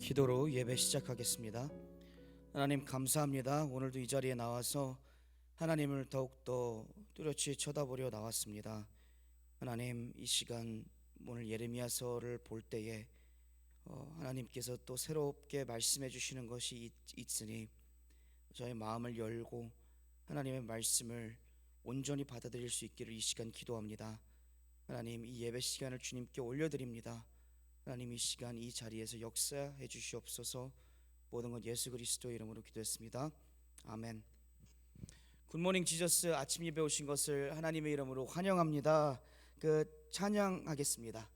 기도로 예배 시작하겠습니다. 하나님 감사합니다. 오늘도 이 자리에 나와서 하나님을 더욱더 뚜렷이 쳐다보려 나왔습니다. 하나님, 이 시간 오늘 예레미야서를 볼 때에 하나님께서 또 새롭게 말씀해 주시는 것이 있으니 저의 마음을 열고 하나님의 말씀을 온전히 받아들일 수 있기를 이 시간 기도합니다. 하나님, 이 예배 시간을 주님께 올려드립니다. 하나님, 이 시간 이 자리에서 역사해 주시옵소서. 모든 것 예수 그리스도의 이름으로 기도했습니다. 아멘. 굿모닝 지저스 아침 예배 오신 것을 하나님의 이름으로 환영합니다. 찬양하겠습니다.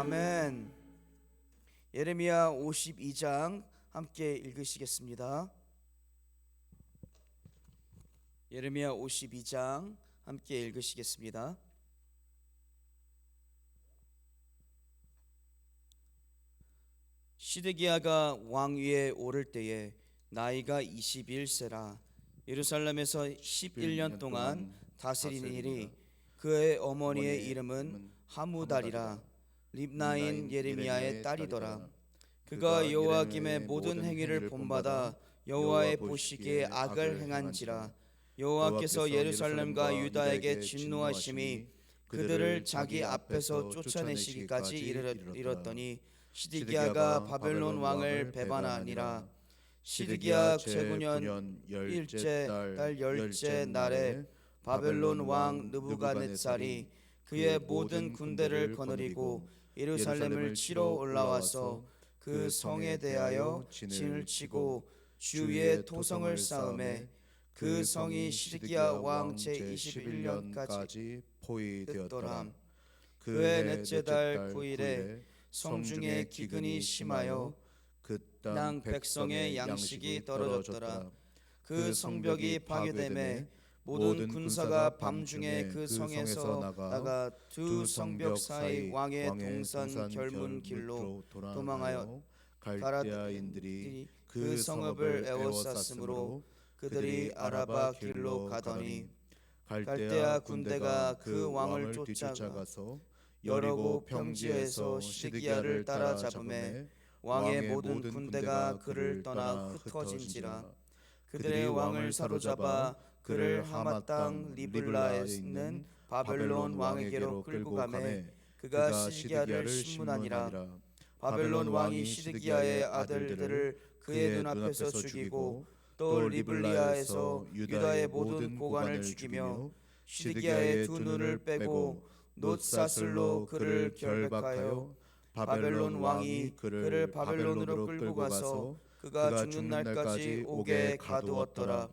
아멘. 예레미야 52장 함께 읽으시겠습니다. 예레미야 52장 함께 읽으시겠습니다. 시드기야가 왕위에 오를 때에 나이가 21세라 예루살렘에서 11년 동안 다스리니니 그의 어머니의 이름은 하무달이라 립나인 예레미야의 딸이더라. 그가 여호와김의 모든 행위를 본받아 여호와의 보시기에 악을 행한지라. 여호와께서 예루살렘과 유다에게 진노하심이 그들을 자기 앞에서 쫓아내시기까지 이르렀더니 시드기야가 바벨론 왕을 배반하니라. 시드기야 제9년 일째 달 열째 날에 바벨론 왕 느부갓네살이 그의 모든 군대를 거느리고 예루살렘을 치러 올라와서 그 성에 대하여 진을 치고 주위에 토성을 쌓음에 그 성이 시드기야 왕 제21년까지 포위되었더라. 그해 넷째 달 9일에 성중에 기근이 심하여 그 땅 백성의 양식이 떨어졌더라. 그 성벽이 파괴됨에 모든 군사가 밤중에 그 성에서 나가 두 성벽 사이 왕의 동산 결문 길로 도망하여 가라인들이 그 성읍을 에워쌌으므로 그들이 아라바 길로 가더니 갈대아 군대가 그 왕을 쫓아가서 여리고 평지에서 시드기야를 따라잡음에 왕의 모든 군대가 그를 떠나 흩어진지라. 그들의 왕을 사로잡아 그를 하마 땅 리블라에 있는 바벨론 왕에게로 끌고 가매 그가 시드기야를 신문하니라. 바벨론 왕이 시드기야의 아들들을 그의 눈앞에서 죽이고 또 리블리아에서 유다의 모든 고관을 죽이며 시드기야의 두 눈을 빼고 놋사슬로 그를 결박하여 바벨론 왕이 그를 바벨론으로 끌고 가서 그가 죽는 날까지 옥에 가두었더라.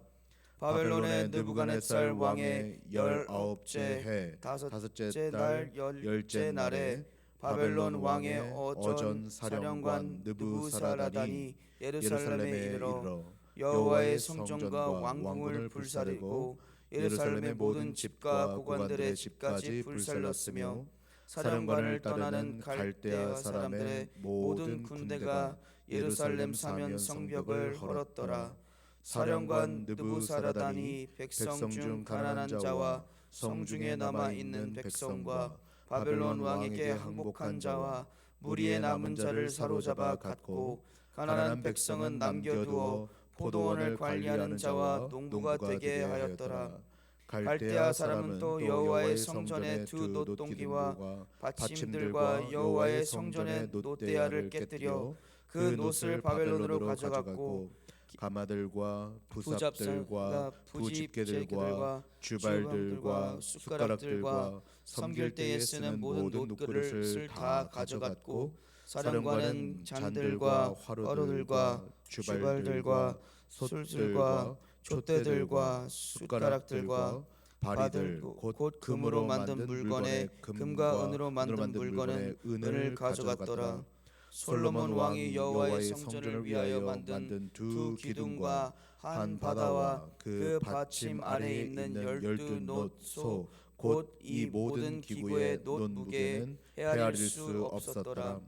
바벨론의 느부갓네살 왕의 19째 해 다섯째 달 열째 날에 바벨론 왕의 어전 사령관 느부사라단이 예루살렘에 이르러 여호와의 성전과 왕궁을 불사르고 예루살렘의 모든 집과 고관들의 집까지 불살랐으며 사령관을 떠나는 갈대아 사람들의 모든 군대가 예루살렘 사면 성벽을 헐었더라. 사령관 느부사라단이 백성 중 가난한 자와 성중에 남아 있는 백성과 바벨론 왕에게 항복한 자와 무리에 남은 자를 사로잡아 갔고 가난한 백성은 남겨두어 포도원을 관리하는 자와 농부가 되게 하였더라. 갈대아 사람은 또 여호와의 성전의 두 놋동기와 받침들과 여호와의 성전의 놋대야를 깨뜨려 그 놋을 바벨론으로 가져갔고 가마들과 부삽들과 부집게들과 주발들과 숟가락들과 섬길 때에 쓰는 모든 놋그릇을 다 가져갔고 사령관은 잔들과 화로들과 주발들과 솥들과 촛대들과 숟가락들과 바리들 곧 금으로 만든 물건에 금과 은으로 만든 물건은 은을 가져갔더라. 솔로몬 왕이 여호와의 성전을 위하여 만든 두 기둥과 한 바다와 그 받침 아래에 있는 12놋소 곧 이 모든 기구의 놋 무게는 헤아릴 수 없었더라.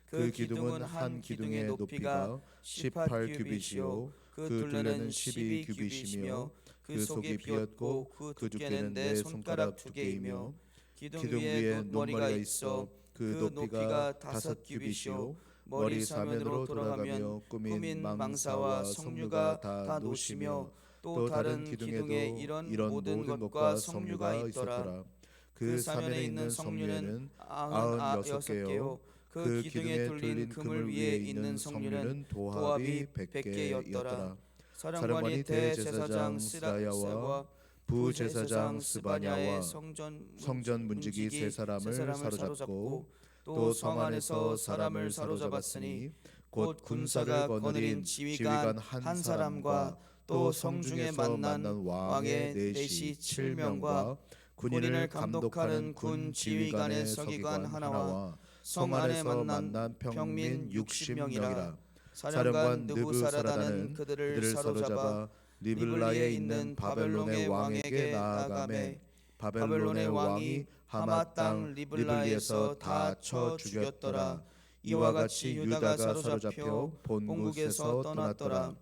그 기둥은 한 기둥의 높이가 18규빗이요 그 둘레는 12규빗이며 그 속이 비었고 그 두께는 내 손가락 2개이며 기둥 위에 놋머리가 있어 그 높이가 5규빗이요 머리 사면으로 돌아가며 꾸민 망사와 석류가 다 놋이며 또 다른 기둥에도 이런 모든 것과 석류가 있더라. 그 사면에 있는 석류는 96개요 그 기둥에 둘린 그물 위에 있는 석류는 도합이 100개였더라. 사령관이 대제사장 스라야와 부제사장 스바냐와 성전 문지기 세 사람을 사로잡고 또 성 안에서 사람을 사로잡았으니 곧 군사가 거느린 지휘관 한 사람과 또 성중에 만난 왕의 내시 7명과 군인을 감독하는 군 지휘관의 서기관 하나와 성 안에서 만난 평민 60명이라. 사령관 느부사라단은 그들을 사로잡아 리블라에 있는 바벨론의 왕에게 나아가매 바벨론의 왕이 하마 땅 리블라에서 다 쳐 죽였더라. 이와 같이 유다가 사로잡혀 본국에서 떠났더라.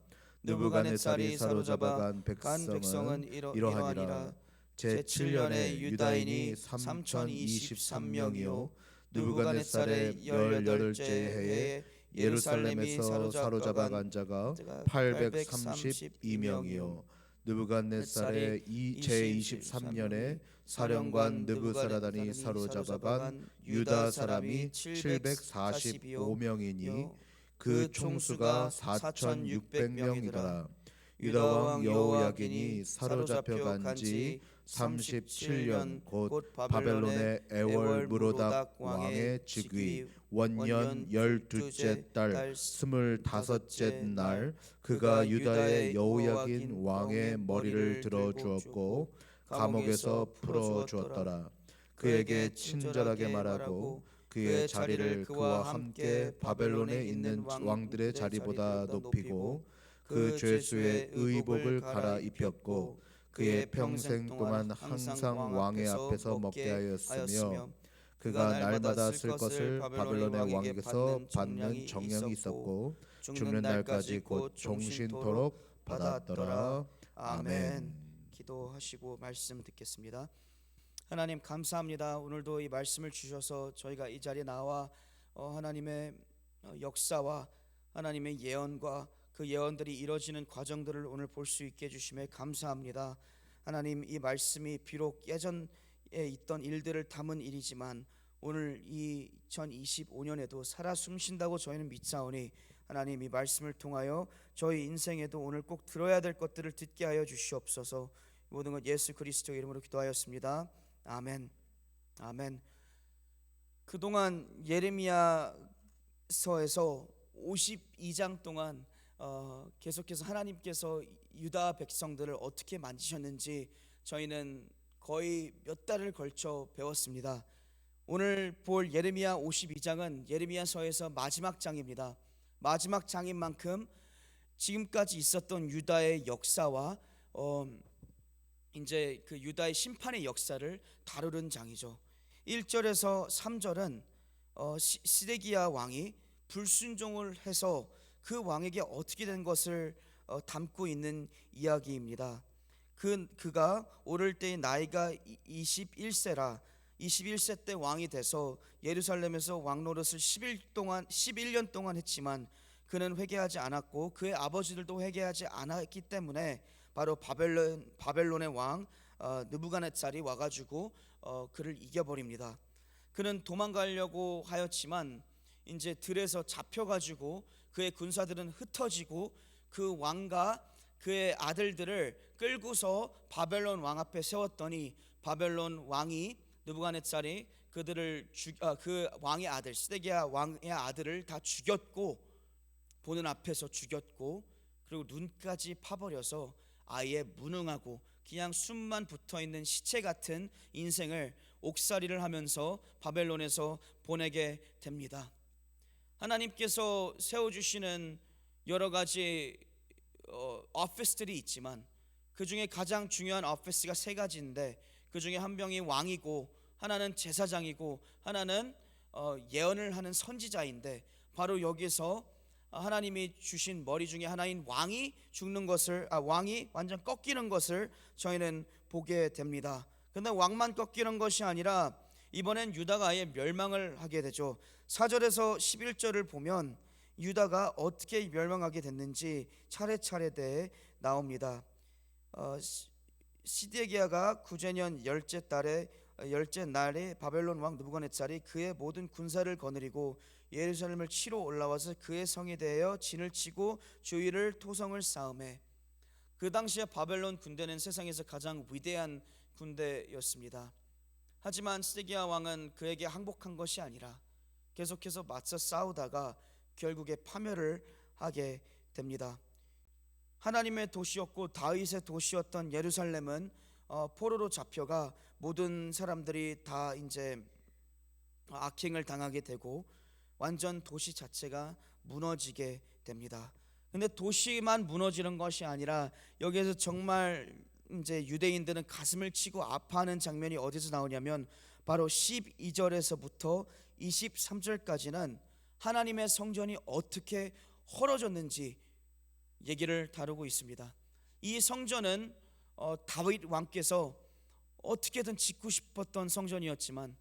느부갓네살이 사로잡아 간 백성은 이러하니라. 제7년에 유다인이 3023명이요 느부갓네살의 18째 해에 예루살렘에서 사로잡아 간 자가 832명이요 느부갓네살의 제23년에 사령관 느부사라단이 사로잡아간 유다 사람이 745명이니 그 총수가 4,600명이더라. 유다 왕 여호야긴이 사로잡혀간 지 37년 곧 바벨론의 에월 무로닥 왕의 즉위 원년 12째 달 25째 날 그가 유다의 여호야긴 왕의 머리를 들어 주었고 감옥에서 풀어 주었더라. 그에게 친절하게 말하고 그의 자리를 그와 함께 바벨론에 있는 왕들의 자리보다 높이고 그 죄수의 의복을 갈아입혔고 그의 평생 동안 항상 왕의 앞에서 먹게 하였으며 그가 날마다 쓸 것을 바벨론의 왕에게서 받는 정령이 있었고 죽는 날까지 곧 종신토록 받았더라. 아멘. 기도하시고 말씀 듣겠습니다. 하나님 감사합니다. 오늘도 이 말씀을 주셔서 저희가 이 자리에 나와 하나님의 역사와 하나님의 예언과 그 예언들이 이루어지는 과정들을 오늘 볼 수 있게 해주심에 감사합니다. 하나님 이 말씀이 비록 예전에 있던 일들을 담은 일이지만 오늘 2025년에도 살아 숨쉰다고 저희는 믿사오니 하나님 이 말씀을 통하여 저희 인생에도 오늘 꼭 들어야 될 것들을 듣게 하여 주시옵소서. 모든 것 예수 그리스도 이름으로 기도하였습니다. 아멘. 아멘. 그동안 예레미야서에서 52장 동안 계속해서 하나님께서 유다 백성들을 어떻게 만지셨는지 저희는 거의 몇 달을 걸쳐 배웠습니다. 오늘 볼 예레미야 52장은 예레미야서에서 마지막 장입니다. 마지막 장인 만큼 지금까지 있었던 유다의 역사와 이제 그 유다의 심판의 역사를 다루는 장이죠. 1절에서 3절은 시데기야 왕이 불순종을 해서 그 왕에게 어떻게 된 것을 담고 있는 이야기입니다. 그가 오를 때의 나이가 21세라 21세 때 왕이 돼서 예루살렘에서 왕 노릇을 11년 동안 했지만 그는 회개하지 않았고 그의 아버지들도 회개하지 않았기 때문에 바로 바벨론의 왕 느부갓네살이 와가지고 그를 이겨버립니다. 그는 도망가려고 하였지만 이제 들에서 잡혀가지고 그의 군사들은 흩어지고 그 왕과 그의 아들들을 끌고서 바벨론 왕 앞에 세웠더니 바벨론 왕이 느부갓네살이 그 왕의 아들 시데기야 왕의 아들을 다 죽였고 보는 앞에서 죽였고 그리고 눈까지 파버려서 아예 무능하고 그냥 숨만 붙어있는 시체 같은 인생을 옥살이를 하면서 바벨론에서 보내게 됩니다. 하나님께서 세워주시는 여러 가지 오피스들이 있지만 그 중에 가장 중요한 오피스가 세 가지인데 그 중에 한 명이 왕이고 하나는 제사장이고 하나는 예언을 하는 선지자인데 바로 여기서 하나님이 주신 머리 중에 하나인 왕이 죽는 것을 왕이 완전 꺾이는 것을 저희는 보게 됩니다. 그런데 왕만 꺾이는 것이 아니라 이번엔 유다가 아예 멸망을 하게 되죠. 4절에서 11절을 보면 유다가 어떻게 멸망하게 됐는지 차례차례 대해 나옵니다. 시데기야가 구제년 열째 날에 바벨론 왕 느부갓네살이 그의 모든 군사를 거느리고 예루살렘을 치러 올라와서 그의 성에 대하여 진을 치고 주위를 토성을 쌓음에 그 당시에 바벨론 군대는 세상에서 가장 위대한 군대였습니다. 하지만 시데기야 왕은 그에게 항복한 것이 아니라 계속해서 맞서 싸우다가 결국에 파멸을 하게 됩니다. 하나님의 도시였고 다윗의 도시였던 예루살렘은 포로로 잡혀가 모든 사람들이 다 이제 악행을 당하게 되고 완전 도시 자체가 무너지게 됩니다. 근데 도시만 무너지는 것이 아니라 여기에서 정말 이제 유대인들은 가슴을 치고 아파하는 장면이 어디서 나오냐면 바로 12절에서부터 23절까지는 하나님의 성전이 어떻게 헐어졌는지 얘기를 다루고 있습니다. 이 성전은 다윗 왕께서 어떻게든 짓고 싶었던 성전이었지만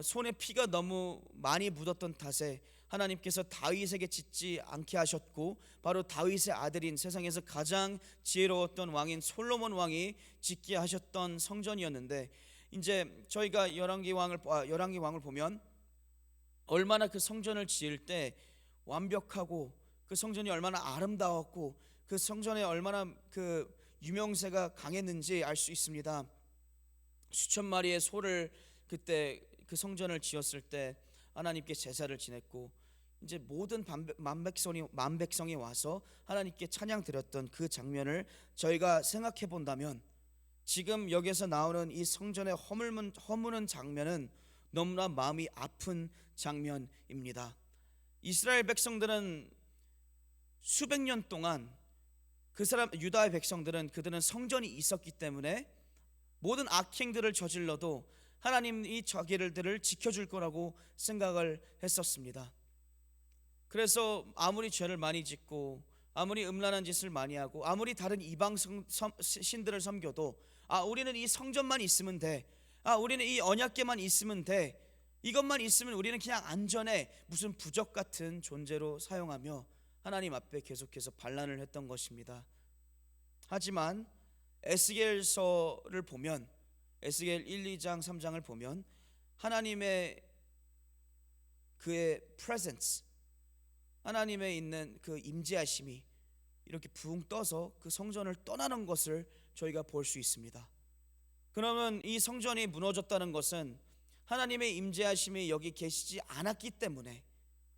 손에 피가 너무 많이 묻었던 탓에 하나님께서 다윗에게 짓지 않게 하셨고 바로 다윗의 아들인 세상에서 가장 지혜로웠던 왕인 솔로몬 왕이 짓게 하셨던 성전이었는데, 이제 저희가 열왕기 왕을 보면 얼마나 그 성전을 지을 때 완벽하고 그 성전이 얼마나 아름다웠고 그 성전에 얼마나 그 유명세가 강했는지 알 수 있습니다. 수천 마리의 소를 그때 그 성전을 지었을 때 하나님께 제사를 지냈고, 이제 모든 만 백성이 와서 하나님께 찬양 드렸던 그 장면을 저희가 생각해 본다면, 지금 여기서 나오는 이 성전의 허무는 장면은 너무나 마음이 아픈 장면입니다. 이스라엘 백성들은 수백 년 동안 유다의 백성들은 그들은 성전이 있었기 때문에 모든 악행들을 저질러도 하나님이 자기들을 지켜줄 거라고 생각을 했었습니다. 그래서 아무리 죄를 많이 짓고 아무리 음란한 짓을 많이 하고 아무리 다른 이방 신들을 섬겨도 우리는 이 성전만 있으면 돼, 우리는 이 언약궤만 있으면 돼, 이것만 있으면 우리는 그냥 안전해, 무슨 부적 같은 존재로 사용하며 하나님 앞에 계속해서 반란을 했던 것입니다. 하지만 에스겔서를 보면, 에스겔 1, 2장, 3장을 보면 하나님의 그의 presence, 하나님의 있는 그 임재하심이 이렇게 붕 떠서 그 성전을 떠나는 것을 저희가 볼 수 있습니다. 그러면 이 성전이 무너졌다는 것은 하나님의 임재하심이 여기 계시지 않았기 때문에,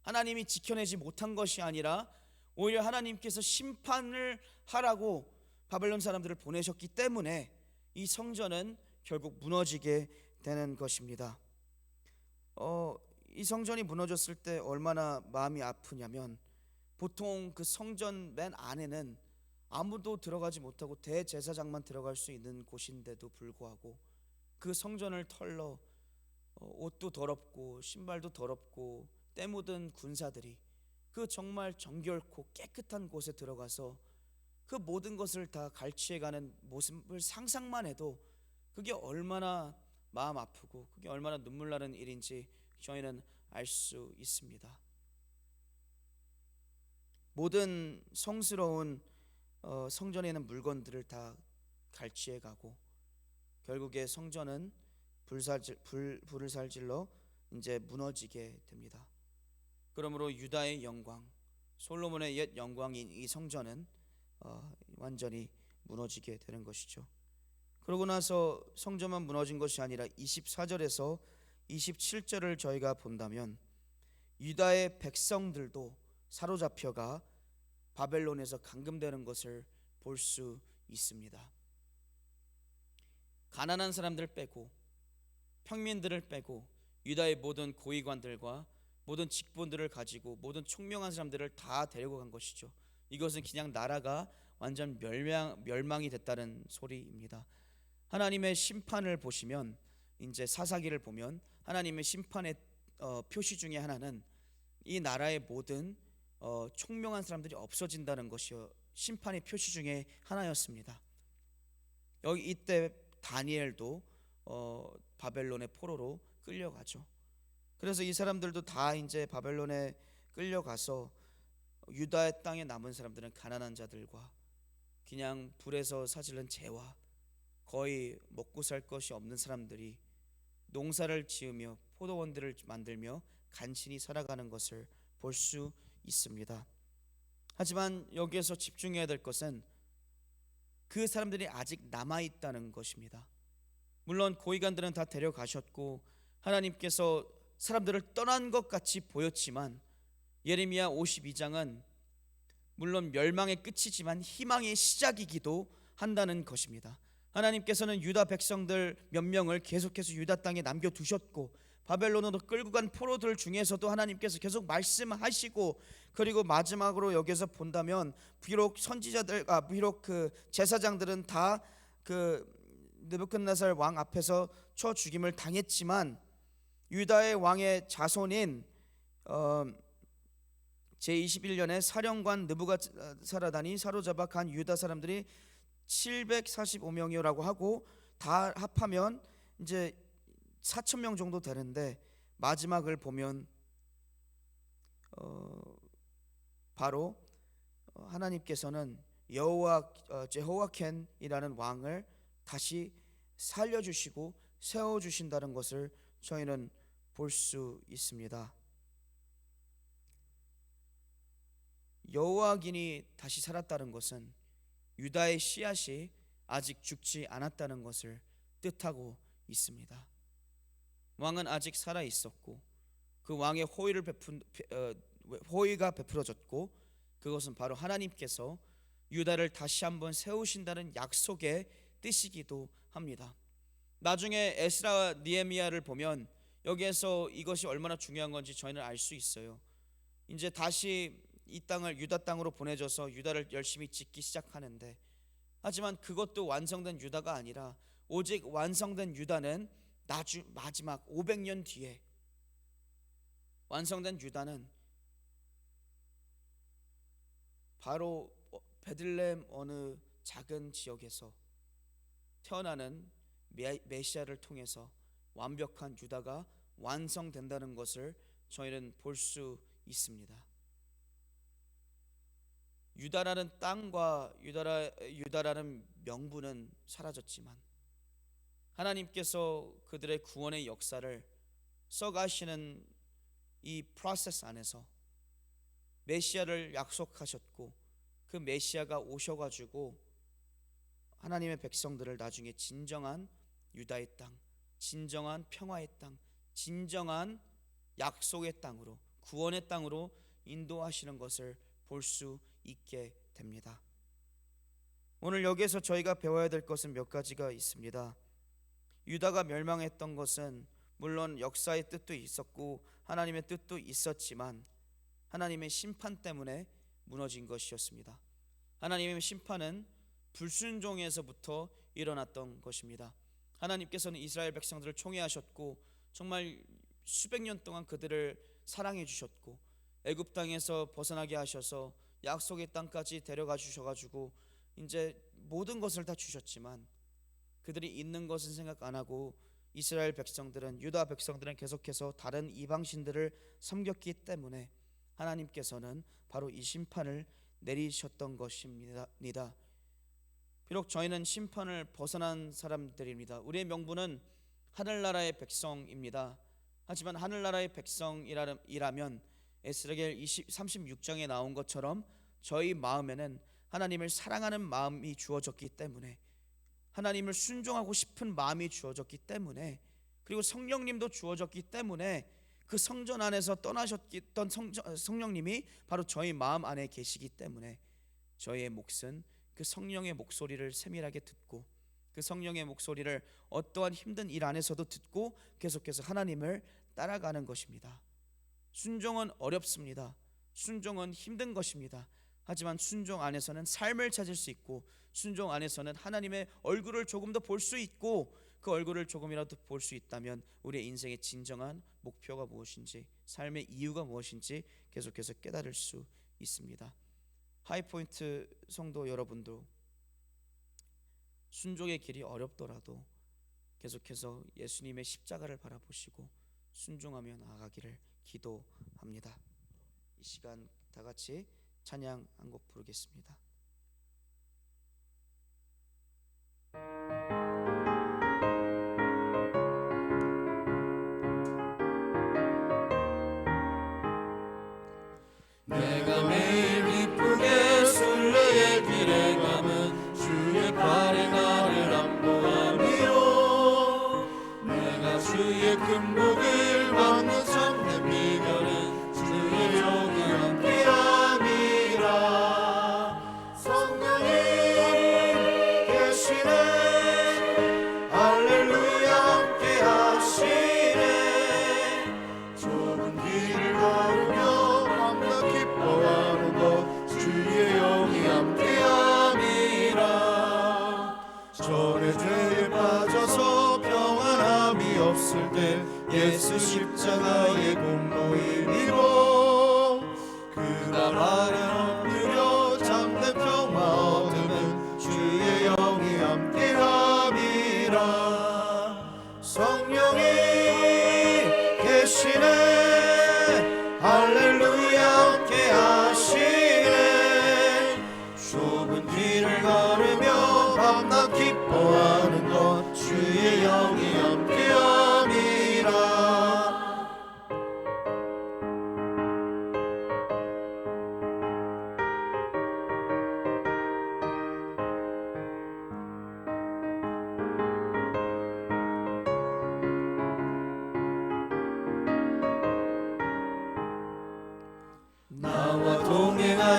하나님이 지켜내지 못한 것이 아니라 오히려 하나님께서 심판을 하라고 바벨론 사람들을 보내셨기 때문에 이 성전은 결국 무너지게 되는 것입니다. 이 성전이 무너졌을 때 얼마나 마음이 아프냐면, 보통 그 성전 맨 안에는 아무도 들어가지 못하고 대제사장만 들어갈 수 있는 곳인데도 불구하고 그 성전을 털러 옷도 더럽고 신발도 더럽고 때 묻은 군사들이 그 정말 정결코 깨끗한 곳에 들어가서 그 모든 것을 다 갈취해가는 모습을 상상만 해도 그게 얼마나 마음 아프고 그게 얼마나 눈물 나는 일인지 저희는 알 수 있습니다. 모든 성스러운 성전에 있는 물건들을 다 갈취해가고 결국에 성전은 불을 살질러 이제 무너지게 됩니다. 그러므로 유다의 영광, 솔로몬의 옛 영광인 이 성전은 완전히 무너지게 되는 것이죠. 그러고 나서 성전만 무너진 것이 아니라 24절에서 27절을 저희가 본다면 유다의 백성들도 사로잡혀가 바벨론에서 감금되는 것을 볼 수 있습니다. 가난한 사람들 빼고 평민들을 빼고 유다의 모든 고위관들과 모든 직분들을 가지고 모든 총명한 사람들을 다 데리고 간 것이죠. 이것은 그냥 나라가 완전 멸망이 됐다는 소리입니다. 하나님의 심판을 보시면, 이제 사사기를 보면 하나님의 심판의 표시 중에 하나는 이 나라의 모든 총명한 사람들이 없어진다는 것이요, 심판의 표시 중에 하나였습니다. 여기 이때 다니엘도 바벨론의 포로로 끌려가죠. 그래서 이 사람들도 다 이제 바벨론에 끌려가서 유다의 땅에 남은 사람들은 가난한 자들과 그냥 불에서 사질른 재와 거의 먹고 살 것이 없는 사람들이 농사를 지으며 포도원들을 만들며 간신히 살아가는 것을 볼 수 있습니다. 하지만 여기에서 집중해야 될 것은 그 사람들이 아직 남아있다는 것입니다. 물론 고위관들은 다 데려가셨고 하나님께서 사람들을 떠난 것 같이 보였지만 예레미야 52장은 물론 멸망의 끝이지만 희망의 시작이기도 한다는 것입니다. 하나님께서는 유다 백성들 몇 명을 계속해서 유다 땅에 남겨두셨고 바벨론으로 끌고 간 포로들 중에서도 하나님께서 계속 말씀하시고, 그리고 마지막으로 여기서 본다면 비록 선지자들 비록 그 제사장들은 다 그 느부갓네살 왕 앞에서 쳐 죽임을 당했지만 유다의 왕의 자손인 제21년에 사령관 느부갓사라단이 사로잡아 간 유다 사람들이 745명이라고 하고 다 합하면 이제 4,000명 정도 되는데 마지막을 보면 바로 하나님께서는 제호와켄이라는 왕을 다시 살려주시고 세워주신다는 것을 저희는 볼 수 있습니다. 여호와긴이 다시 살았다는 것은 유다의 씨앗이 아직 죽지 않았다는 것을 뜻하고 있습니다. 왕은 아직 살아 있었고 그 왕의 호의가 베풀어졌고 그것은 바로 하나님께서 유다를 다시 한번 세우신다는 약속의 뜻이기도 합니다. 나중에 에스라와 느헤미야를 보면 여기에서 이것이 얼마나 중요한 건지 저희는 알 수 있어요. 이제 다시 이 땅을 유다 땅으로 보내줘서 유다를 열심히 짓기 시작하는데, 하지만 그것도 완성된 유다가 아니라 오직 완성된 유다는 마지막 500년 뒤에 완성된 유다는 바로 베들레헴 어느 작은 지역에서 태어나는 메시아를 통해서 완벽한 유다가 완성된다는 것을 저희는 볼 수 있습니다. 유다라는 땅과 유다라는 명분은 사라졌지만 하나님께서 그들의 구원의 역사를 써가시는 이 프로세스 안에서 메시아를 약속하셨고 그 메시아가 오셔가지고 하나님의 백성들을 나중에 진정한 유다의 땅, 진정한 평화의 땅, 진정한 약속의 땅으로, 구원의 땅으로 인도하시는 것을 볼 수 있게 됩니다. 오늘 여기에서 저희가 배워야 될 것은 몇 가지가 있습니다. 유다가 멸망했던 것은 물론 역사의 뜻도 있었고 하나님의 뜻도 있었지만 하나님의 심판 때문에 무너진 것이었습니다. 하나님의 심판은 불순종에서부터 일어났던 것입니다. 하나님께서는 이스라엘 백성들을 총회하셨고 정말 수백 년 동안 그들을 사랑해 주셨고 애굽 땅에서 벗어나게 하셔서 약속의 땅까지 데려가 주셔가지고 이제 모든 것을 다 주셨지만 그들이 있는 것은 생각 안 하고 이스라엘 백성들은, 유다 백성들은 계속해서 다른 이방신들을 섬겼기 때문에 하나님께서는 바로 이 심판을 내리셨던 것입니다. 비록 저희는 심판을 벗어난 사람들입니다. 우리의 명분은 하늘나라의 백성입니다. 하지만 하늘나라의 백성이라면 에스겔 36장에 나온 것처럼 저희 마음에는 하나님을 사랑하는 마음이 주어졌기 때문에, 하나님을 순종하고 싶은 마음이 주어졌기 때문에, 그리고 성령님도 주어졌기 때문에 그 성전 안에서 떠나셨던 성령님이 바로 저희 마음 안에 계시기 때문에 저희의 몫은 그 성령의 목소리를 세밀하게 듣고 그 성령의 목소리를 어떠한 힘든 일 안에서도 듣고 계속해서 하나님을 따라가는 것입니다. 순종은 어렵습니다. 순종은 힘든 것입니다. 하지만 순종 안에서는 삶을 찾을 수 있고 순종 안에서는 하나님의 얼굴을 조금 더 볼 수 있고 그 얼굴을 조금이라도 볼 수 있다면 우리의 인생의 진정한 목표가 무엇인지, 삶의 이유가 무엇인지 계속해서 깨달을 수 있습니다. 하이포인트 성도 여러분도 순종의 길이 어렵더라도 계속해서 예수님의 십자가를 바라보시고 순종하며 나아가기를 기도합니다. 이 시간 다 같이 찬양 한 곡 부르겠습니다. 내가 매일 기쁘게 순례의 길에 가면 주의 팔에 나를 안보함이요. 내가 주의 큰 복을 받는 참된 비결은 주의 영이 함께함이라. 성령이 계시네, 할렐루야 함께하시네. 좁은 길을 걸으며 밤낮 기뻐하는 것 주의 영이 함께함이라. 전에 죄에 빠져서 평안함이 없을 때 예수 십자가의 공로임이로 그가 발에 엎드려 잠든 평화 얻으면 주의 영이 함께함이라. 성령이 계시네, 할렐루야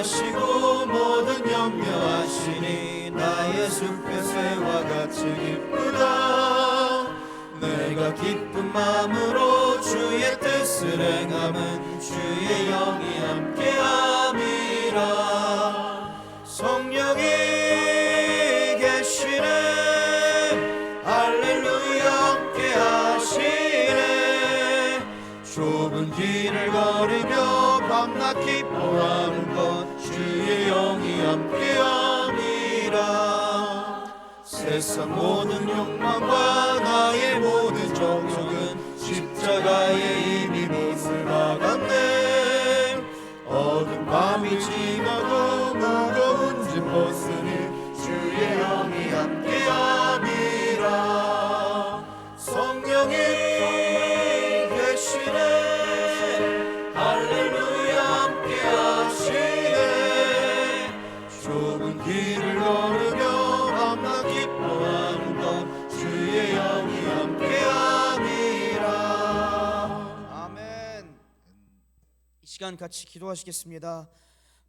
하시고 모든 염려하시니 나의 숲의 새와 같이 기쁘다. 내가 기쁜 마음으로 주의 뜻을 행함은 주의 영이 함께함이라. 성령이 계시네 할렐루야 함께하시네. 좁은 길을 걸으며 밤낮 기뻐하는 것 주의 영이 함께함이라. 세상 모든 욕망과 나의 모든 정욕은 십자가에 이미 못을 박았네. 어두운 밤이 지나고 무거운 짐 벗으니 주의 영이 함께함이라. 성령이 계시네 할렐루야 함께하시네. 좁은 길을 걸으며 밤낮 기뻐하는 것 주의 영이 함께함이라. 아멘. 이 시간 같이 기도하시겠습니다.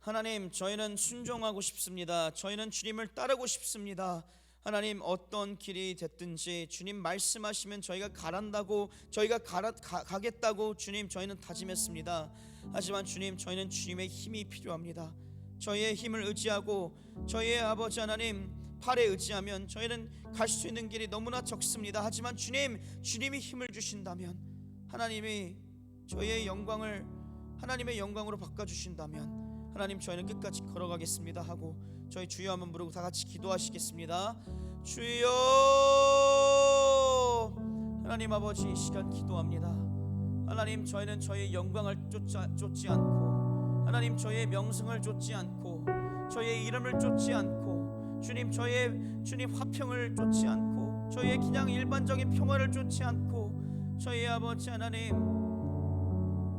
하나님, 저희는 순종하고 싶습니다. 저희는 주님을 따르고 싶습니다. 하나님, 어떤 길이 됐든지 주님 말씀하시면 저희가 가란다고, 저희가 가겠다고 주님 저희는 다짐했습니다. 하지만 주님, 저희는 주님의 힘이 필요합니다. 저희의 힘을 의지하고 저희의 아버지 하나님 팔에 의지하면 저희는 갈 수 있는 길이 너무나 적습니다. 하지만 주님이 힘을 주신다면, 하나님이 저희의 영광을 하나님의 영광으로 바꿔주신다면 하나님, 저희는 끝까지 걸어가겠습니다 하고 저희 주여 한번 부르고 다 같이 기도하시겠습니다. 주여. 하나님 아버지, 이 시간 기도합니다. 하나님, 저희는 저희의 영광을 쫓지 않고, 하나님 저희의 명성을 쫓지 않고, 저희의 이름을 쫓지 않고, 주님 저희의 화평을 쫓지 않고, 저희의 그냥 일반적인 평화를 쫓지 않고, 저희의 아버지 하나님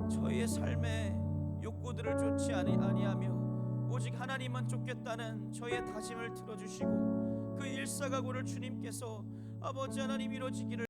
저희의 삶의 욕구들을 쫓지 아니하며 오직 하나님만 쫓겠다는 저희의 다짐을 들어주시고 그 일사각오를 주님께서 아버지 하나님 이루어지기를